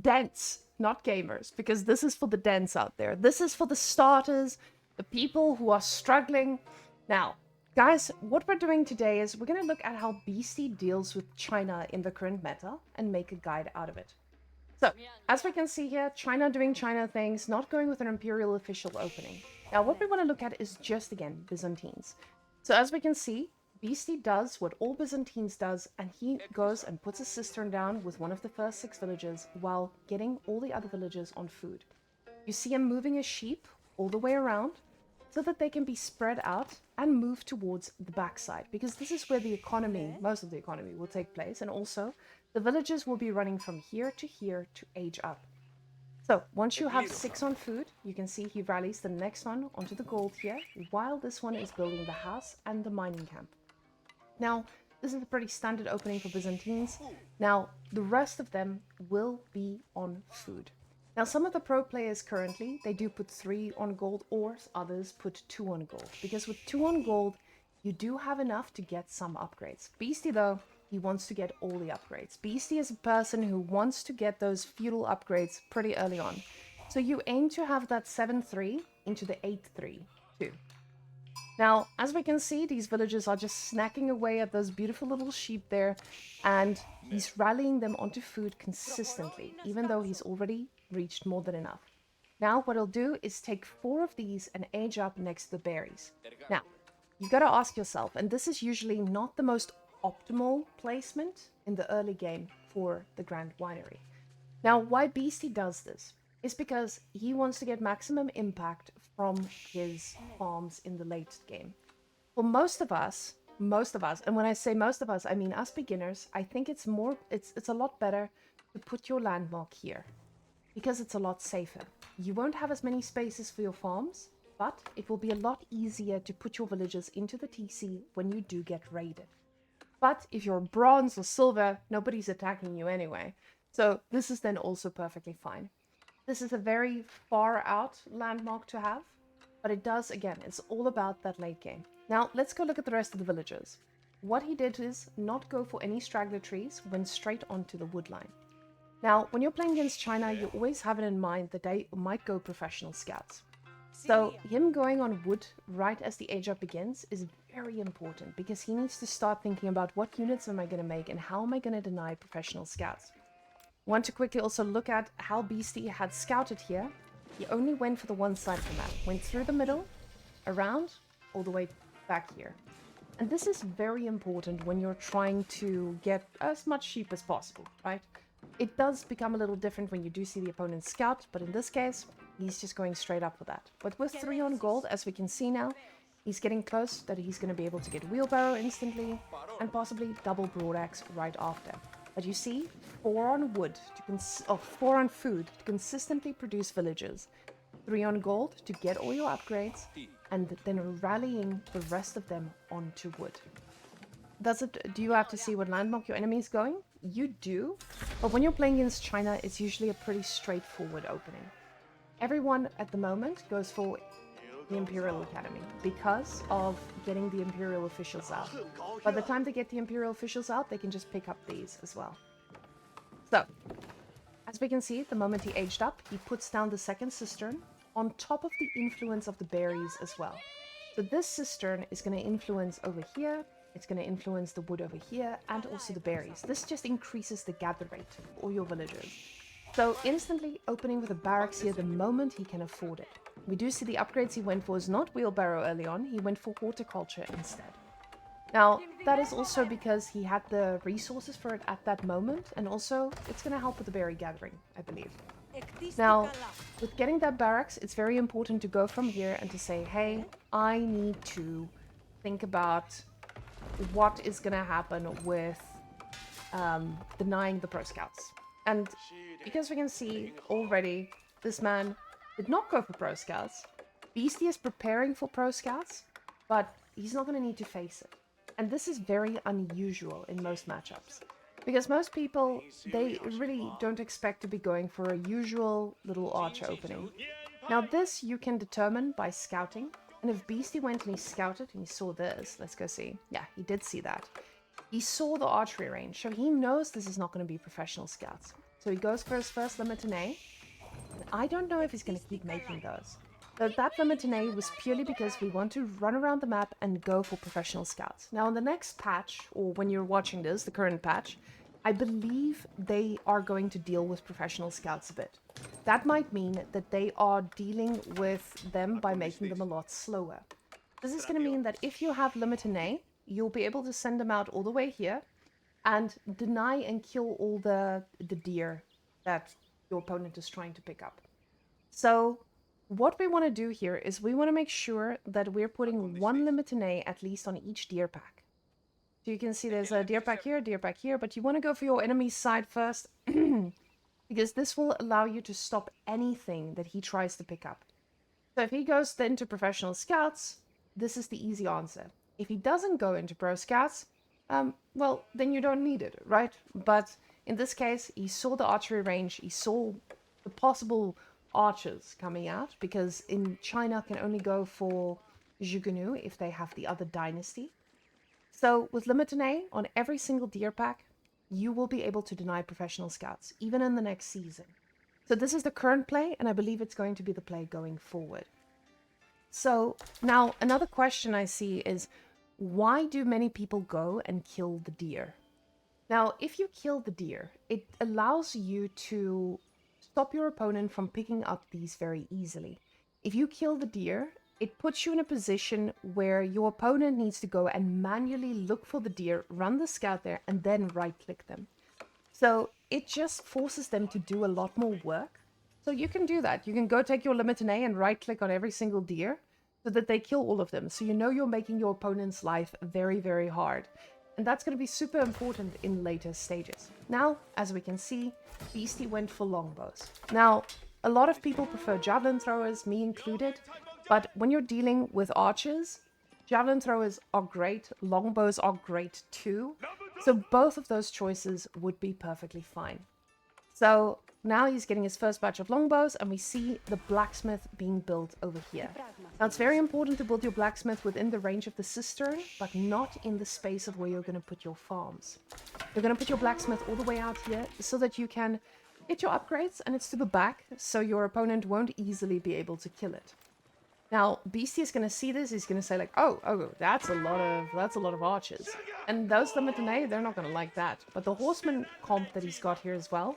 Dents, not gamers, because this is for the dents out there. This is for the starters, the people who are struggling. Now, guys, what we're doing today is we're going to look at how Beastie deals with China in the current meta and make a guide out of it. So, as we can see here, China doing China things, not going with an imperial official opening. Now, what we want to look at is just, again, Byzantines. So, as we can see, Beastie does what all Byzantines does, and he goes and puts a cistern down with one of the first 6 villages while getting all the other villagers on food. You see him moving his sheep all the way around so that they can be spread out and move towards the backside, because this is where the economy, most of the economy, will take place, and also the villages will be running from here to age up. So once you have 6 on food, you can see he rallies the next one onto the gold here, while this one is building the house and the mining camp. Now, this is a pretty standard opening for Byzantines. Now, the rest of them will be on food. Now, some of the pro players currently, they do put 3 on gold, or others put 2 on gold. Because with 2 on gold, you do have enough to get some upgrades. Beastie, though, he wants to get all the upgrades. Beastie is a person who wants to get those feudal upgrades pretty early on. So you aim to have that 7-3 into the 8-3 too. Now, as we can see, these villagers are just snacking away at those beautiful little sheep there, and he's rallying them onto food consistently, even though he's already reached more than enough. Now, what he'll do is take 4 of these and age up next to the berries. Now, you've got to ask yourself, and this is usually not the most optimal placement in the early game for the Grand Winery. Now, why Beastie does this is because he wants to get maximum impact from his farms in the late game. For most of us, and when I say most of us, I mean us beginners, I think it's a lot better to put your landmark here, because it's a lot safer. You won't have as many spaces for your farms, but it will be a lot easier to put your villagers into the TC when you do get raided. But if you're bronze or silver, nobody's attacking you anyway. So this is then also perfectly fine. This is a very far out landmark to have, but it does, again, it's all about that late game. Now, let's go look at the rest of the villagers. What he did is not go for any straggler trees, went straight onto the wood line. Now, when you're playing against China, you always have it in mind that they might go professional scouts. So him going on wood right as the age up begins is very important, because he needs to start thinking about what units am I going to make and how am I going to deny professional scouts. Want to quickly also look at how Beastie had scouted here. He only went for the one side of the map, went through the middle, around, all the way back here. And this is very important when you're trying to get as much sheep as possible, right? It does become a little different when you do see the opponent's scout, but in this case, he's just going straight up with that. But with 3 on gold, as we can see now, he's getting close that he's going to be able to get wheelbarrow instantly, and possibly double broadaxe right after. But you see, 4 on wood, 4 on food to consistently produce villagers, 3 on gold to get all your upgrades, and then rallying the rest of them onto wood. Do you have to see what landmark your enemy is going? You do, but when you're playing against China, it's usually a pretty straightforward opening. Everyone at the moment goes for the Imperial Academy because of getting the Imperial officials out. By the time they get the Imperial officials out, they can just pick up these as well. So, as we can see, the moment he aged up, he puts down the second cistern on top of the influence of the berries as well. So this cistern is going to influence over here, it's going to influence the wood over here, and also the berries. This just increases the gather rate for all your villagers. So instantly opening with a barracks here the moment he can afford it. We do see the upgrades he went for is not wheelbarrow early on, he went for horticulture instead. Now, that is also because he had the resources for it at that moment, and also it's going to help with the berry gathering, I believe. Now, with getting that barracks, it's very important to go from here and to say, hey, I need to think about what is going to happen with denying the pro scouts. And because we can see already, this man did not go for pro scouts. Beastie is preparing for pro scouts, but he's not going to need to face it. And this is very unusual in most matchups, because most people, they really don't expect to be going for a usual little archer opening. Now this you can determine by scouting, and if Beastie went and he scouted and he saw this, let's go see. Yeah, he did see that. He saw the archery range, so he knows this is not going to be professional scouts. So he goes for his first Limited. I don't know if he's going to keep making those. That Limited was purely because we want to run around the map and go for professional scouts. Now, in the next patch, or when you're watching this, the current patch, I believe they are going to deal with professional scouts a bit. That might mean that they are dealing with them by making them a lot slower. This is going to mean that if you have Limited, you'll be able to send them out all the way here and deny and kill all the deer that your opponent is trying to pick up. So what we want to do here is we want to make sure that we're putting one Limited at least on each deer pack. So you can see there's a deer pack here, but you want to go for your enemy's side first because this will allow you to stop anything that he tries to pick up. So if he goes then to professional scouts, this is the easy answer. If he doesn't go into pro scouts, well, then you don't need it, right? But in this case, he saw the archery range, he saw the possible archers coming out, because in China can only go for Zhugunu if they have the other dynasty. So with Limited on every single deer pack, you will be able to deny professional scouts, even in the next season. So this is the current play, and I believe it's going to be the play going forward. So now another question I see is, why do many people go and kill the deer? Now, if you kill the deer, it allows you to stop your opponent from picking up these very easily. If you kill the deer, it puts you in a position where your opponent needs to go and manually look for the deer, run the scout there, and then right-click them. So it just forces them to do a lot more work. So you can do that. You can go take your Limited and right-click on every single deer so that they kill all of them. So you know you're making your opponent's life very, very hard. And that's going to be super important in later stages. Now, as we can see, Beastie went for longbows. Now, a lot of people prefer javelin throwers, me included. But when you're dealing with archers, javelin throwers are great, longbows are great too. So both of those choices would be perfectly fine. So now he's getting his first batch of longbows, and we see the blacksmith being built over here. Now it's very important to build your blacksmith within the range of the cistern, but not in the space of where you're going to put your farms. You're going to put your blacksmith all the way out here so that you can get your upgrades, and it's to the back, so your opponent won't easily be able to kill it. Now, Beastie is going to see this, he's going to say like, oh, that's a lot of archers. And those Limited, they're not going to like that. But the horseman comp that he's got here as well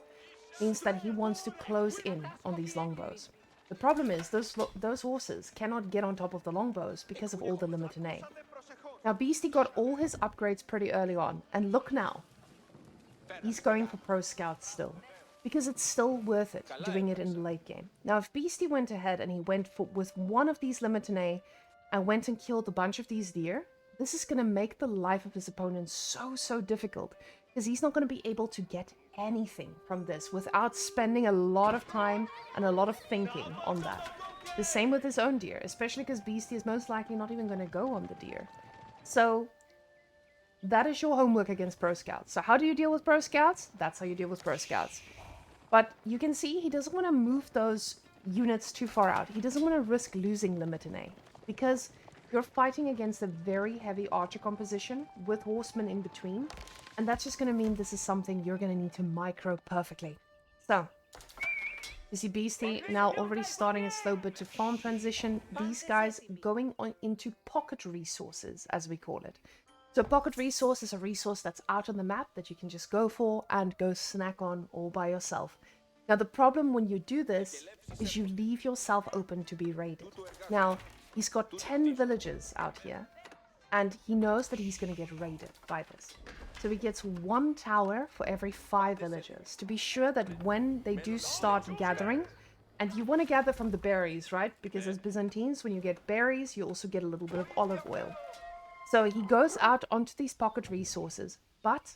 means that he wants to close in on these longbows. The problem is those horses cannot get on top of the longbows because of all the Limited. Now, Beastie got all his upgrades pretty early on, and look now. He's going for pro scouts still, because it's still worth it doing it in the late game. Now, if Beastie went ahead and he went with one of these Limited and went and killed a bunch of these deer, this is going to make the life of his opponent so difficult, because he's not going to be able to get anything from this without spending a lot of time and a lot of thinking on that. The same with his own deer, especially because Beastie is most likely not even going to go on the deer. So that is your homework against pro scouts. So how do you deal with pro scouts? That's how you deal with pro scouts. But you can see he doesn't want to move those units too far out. He doesn't want to risk losing Limited, because you're fighting against a very heavy archer composition with horsemen in between. And that's just going to mean this is something you're going to need to micro perfectly. So, you see Beastie now already starting a slow bit to farm transition. These guys going on into pocket resources, as we call it. So pocket resource is a resource that's out on the map that you can just go for and go snack on all by yourself. Now the problem when you do this is you leave yourself open to be raided. Now he's got 10 villagers out here, and he knows that he's going to get raided by this. So he gets 1 tower for every 5 villagers to be sure that when they do start gathering, and you want to gather from the berries, right? Because as Byzantines, when you get berries, you also get a little bit of olive oil. So he goes out onto these pocket resources, but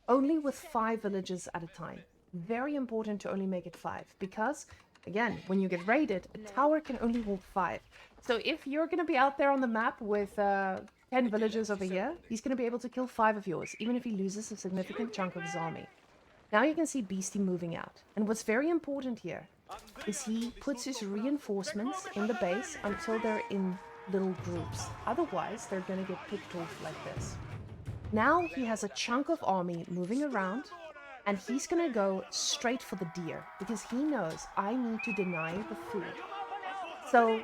only with 5 villagers at a time. Very important to only make it 5, because, again, when you get raided, a tower can only hold 5. So if you're going to be out there on the map with 10 villagers over here, he's going to be able to kill 5 of yours, even if he loses a significant chunk of his army. Now you can see Beastie moving out. And what's very important here is he puts his reinforcements in the base until they're in little groups. Otherwise, they're going to get picked off like this. Now he has a chunk of army moving around, and he's gonna go straight for the deer because he knows I need to deny the food. So,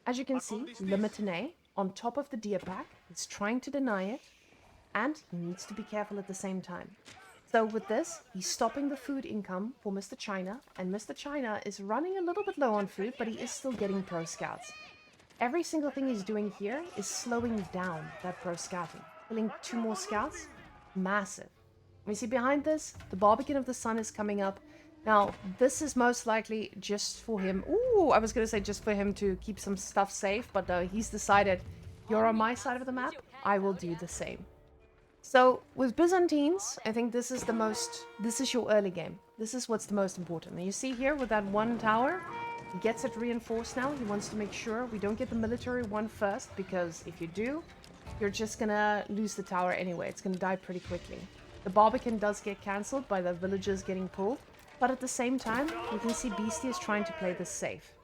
as you can see, Limitane on top of the deer pack is trying to deny it, and he needs to be careful at the same time. So with this, he's stopping the food income for Mr. China, and Mr. China is running a little bit low on food, but he is still getting pro scouts. Every single thing he's doing here is slowing down that pro scouting. Killing 2 more scouts, massive. We see behind this, the Barbican of the Sun is coming up. Now, this is most likely just for him. Ooh, I was going to say just for him to keep some stuff safe, but no, he's decided, you're on my side of the map, I will do the same. So, with Byzantines, I think this is your early game. This is what's the most important. And you see here with that 1 tower, he gets it reinforced now. He wants to make sure we don't get the military one first, because if you do, you're just gonna lose the tower anyway. It's gonna die pretty quickly. The Barbican does get cancelled by the villagers getting pulled, but at the same time, you can see Beastie is trying to play this safe.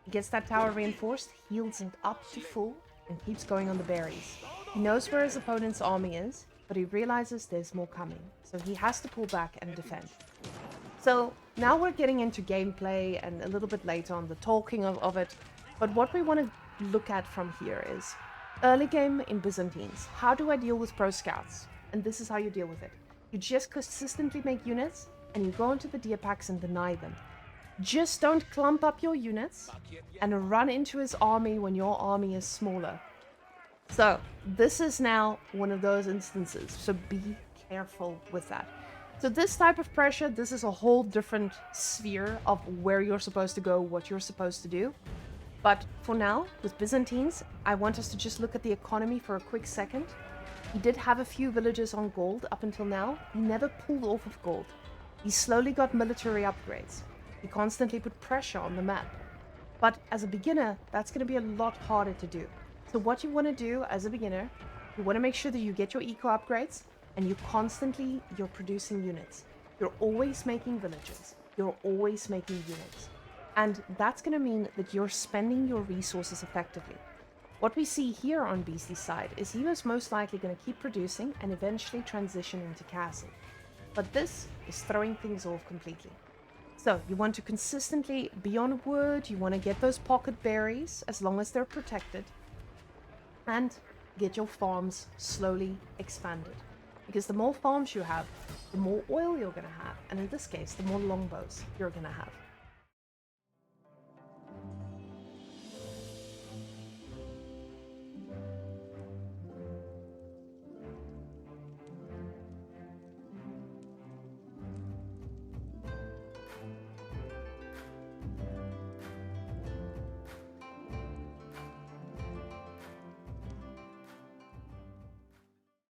He gets that tower reinforced, heals it up to full, and keeps going on the berries. He knows where his opponent's army is, but he realizes there's more coming, so he has to pull back and defend. So now we're getting into gameplay and a little bit later on the talking of it, but what we want to look at from here is early game in Byzantines. How do I deal with pro scouts? And this is how you deal with it. You just consistently make units, and you go into the deer packs and deny them. Just don't clump up your units and run into his army when your army is smaller. So, this is now one of those instances, so be careful with that. So this type of pressure, this is a whole different sphere of where you're supposed to go, what you're supposed to do. But for now, with Byzantines, I want us to just look at the economy for a quick second. He did have a few villages on gold up until now. He never pulled off of gold. He slowly got military upgrades. He constantly put pressure on the map. But as a beginner, that's going to be a lot harder to do. So what you want to do as a beginner, you want to make sure that you get your eco upgrades, and you're producing units. You're always making villages. You're always making units. And that's going to mean that you're spending your resources effectively. What we see here on Beastie's side is he was most likely going to keep producing and eventually transition into castle. But this is throwing things off completely. So you want to consistently be on wood, you want to get those pocket berries as long as they're protected, and get your farms slowly expanded. Because the more farms you have, the more oil you're going to have, and in this case, the more longbows you're going to have.